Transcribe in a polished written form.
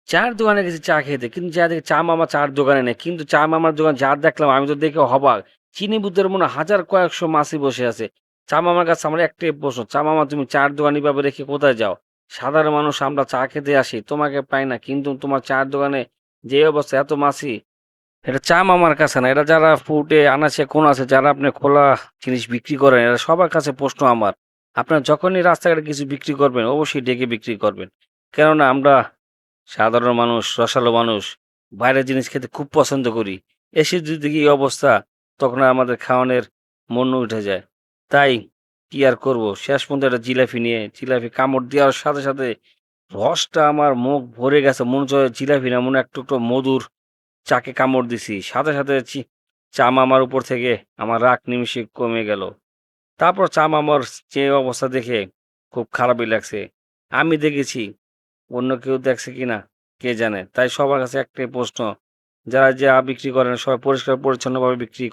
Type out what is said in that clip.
চায়ের দোকানে গেছি চা খেতে। কিন্তু যেয়ে দেখি চা মামা চা'র দোকানে নেই। কিন্তু চা মামার দোকান যা দেখলাম আমি তো দেখে হবাক। চিনি বুদ্ধের মনে হয় হাজার কয়েকশো মাছি বসে আছে। চা মামার কাছে আমার একটাই প্রশ্ন, "চা মামা তুমি চা'র দোকান এভাবে রেখে কোথায় যাও? সাধারণ মানুষ আমরা চা খেতে আসি, তোমাকে পাই না। কিন্তু তোমার চা'র দোকানে যে অবস্থা এত মাছি।" এটা চা মামার কাছে না। এটা যারা ফুটে আনাচে কোনাচে যারা আপনি খোলা জিনিস বিক্রি করেন, এরা সবার কাছে প্রশ্ন আমার। আপনার যখনই রাস্তাঘাটে কিছু বিক্রি করবেন, অবশ্যই ডেকে বিক্রি করবেন। কেননা আমরা সাধারণ মানুষ, রসালো মানুষ, বাইরের জিনিস খেতে খুব পছন্দ করি। এসে যদি দেখি এই অবস্থা, তখন আর আমাদের খাওয়ানোর মন উঠে যায়। তাই কি আর করব? শেষ পর্যন্ত একটা জিলাপি নিয়ে জিলাপি কামড় দেওয়ার সাথে, সাথে রসটা আমার মুখ ভরে গেছে। মনে হচ্ছে জিলাপি না, মনে হয় এক টুকরো মধুর চাকে কামড় দিছি। সাথে, সাথে চা মামার উপর থেকে আমার রাগ নিমিষে কমে গেল। তারপর চা মামার যে অবস্থা দেখে খুব খারাপই লাগছে। আমি দেখেছি, অন্য কেউ দেখছে কিনা কে জানে। তাই সবার কাছে একটাই প্রশ্ন, যারা যা বিক্রি করেন সবাই পরিষ্কার পরিচ্ছন্নভাবে বিক্রি